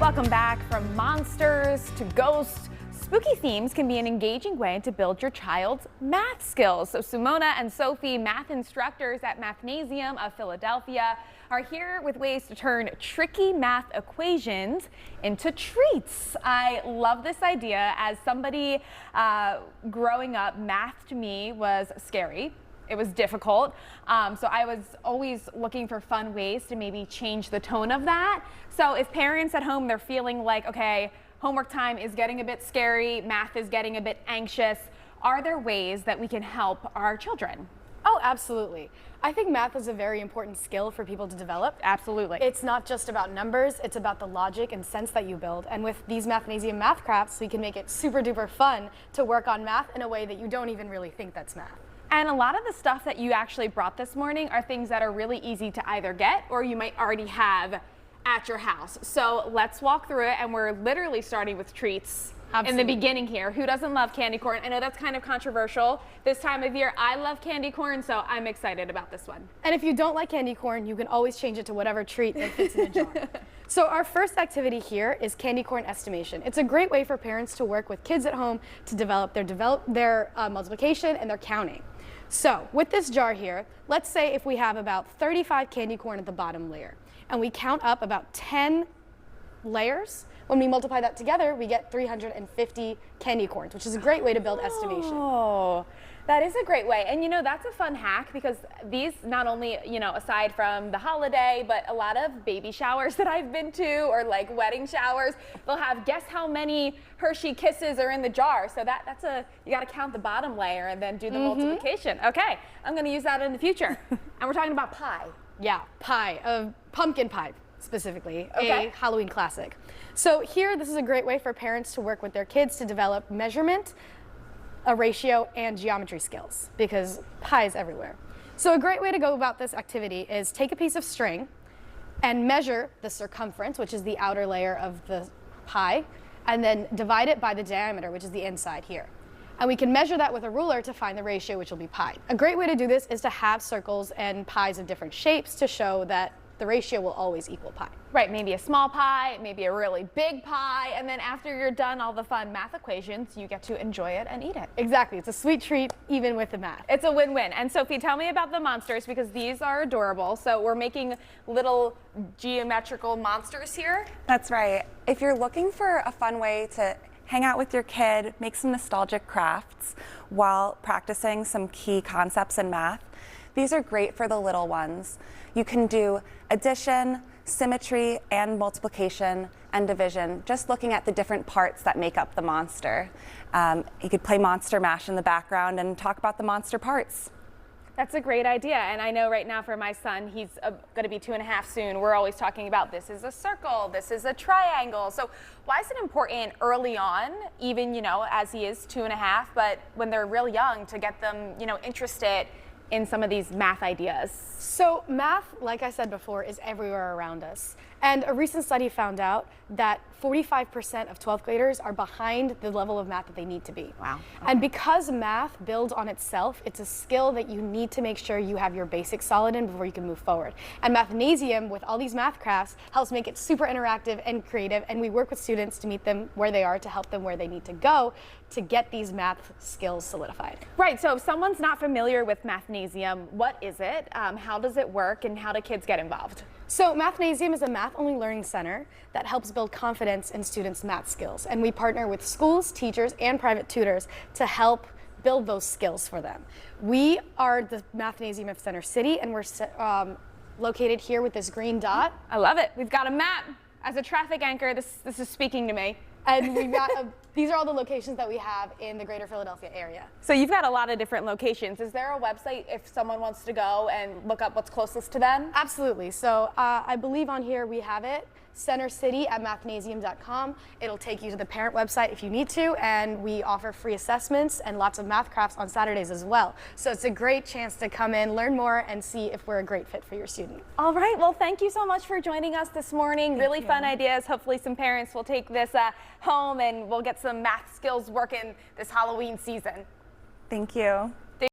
Welcome back. From monsters to ghosts, spooky themes can be an engaging way to build your child's math skills. So Simona and Sophie, math instructors at Mathnasium of Philadelphia, are here with ways to turn tricky math equations into treats. I love this idea. As somebody growing up, math to me was scary. It was difficult. So I was always looking for fun ways to maybe change the tone of that. So if parents at home, they're feeling like, okay, homework time is getting a bit scary, math is getting a bit anxious, are there ways that we can help our children? Oh, absolutely. I think math is a very important skill for people to develop. Absolutely. It's not just about numbers, it's about the logic and sense that you build. And with these Mathnasium math crafts, we can make it super duper fun to work on math in a way that you don't even really think that's math. And a lot of the stuff that you actually brought this morning are things that are really easy to either get or you might already have at your house. So let's walk through it, and we're literally starting with treats. Absolutely. In the beginning here. Who doesn't love candy corn? I know that's kind of controversial this time of year. I love candy corn, so I'm excited about this one. And if you don't like candy corn, you can always change it to whatever treat that fits in a jar. So our first activity here is candy corn estimation. It's a great way for parents to work with kids at home to develop their multiplication and their counting. So with this jar here, let's say if we have about 35 candy corn at the bottom layer, and we count up about 10 layers. When we multiply that together, we get 350 candy corns, which is a great way to build estimation. Oh, that is a great way. And you know, that's a fun hack, because these not only, you know, aside from the holiday, but a lot of baby showers that I've been to, or like wedding showers, they'll have guess how many Hershey Kisses are in the jar. So that's you got to count the bottom layer and then do the multiplication. Okay, I'm going to use that in the future. And we're talking about pie. Yeah, pie, pumpkin pie specifically, okay. A Halloween classic. So here, this is a great way for parents to work with their kids to develop measurement, a ratio, and geometry skills, because pie is everywhere. So a great way to go about this activity is take a piece of string and measure the circumference, which is the outer layer of the pie, and then divide it by the diameter, which is the inside here. And we can measure that with a ruler to find the ratio, which will be pi. A great way to do this is to have circles and pies of different shapes to show that the ratio will always equal pi. Right, maybe a small pie, maybe a really big pie, and then after you're done all the fun math equations, you get to enjoy it and eat it. Exactly, it's a sweet treat even with the math. It's a win-win. And Sophie, tell me about the monsters, because these are adorable. So we're making little geometrical monsters here. That's right. If you're looking for a fun way to hang out with your kid, make some nostalgic crafts while practicing some key concepts in math, these are great for the little ones. You can do addition, symmetry, and multiplication and division, just looking at the different parts that make up the monster. You could play Monster Mash in the background and talk about the monster parts. That's a great idea. And I know right now for my son, he's going to be 2.5 soon. We're always talking about this is a circle, this is a triangle. So why is it important early on, even, you know, as he is 2.5, but when they're real young, to get them, you know, interested in some of these math ideas? So math, like I said before, is everywhere around us. And a recent study found out that 45% of 12th graders are behind the level of math that they need to be. Wow. Okay. And because math builds on itself, it's a skill that you need to make sure you have your basics solid in before you can move forward. And Mathnasium, with all these math crafts, helps make it super interactive and creative, and we work with students to meet them where they are, to help them where they need to go to get these math skills solidified. Right, so if someone's not familiar with Mathnasium, what is it? How does it work, and how do kids get involved? So Mathnasium is a math-only learning center that helps build confidence in students' math skills. And we partner with schools, teachers, and private tutors to help build those skills for them. We are the Mathnasium of Center City, and we're located here with this green dot. I love it. We've got a map. As a traffic anchor, this is speaking to me. And we've got these are all the locations that we have in the greater Philadelphia area. So you've got a lot of different locations. Is there a website if someone wants to go and look up what's closest to them? Absolutely. So I believe on here we have it, centercity@mathnasium.com. It'll take you to the parent website if you need to, and we offer free assessments and lots of math crafts on Saturdays as well. So it's a great chance to come in, learn more, and see if we're a great fit for your student. All right, well, thank you so much for joining us this morning. Really fun ideas. Hopefully some parents will take this home and we'll get some math skills working this Halloween season. Thank you.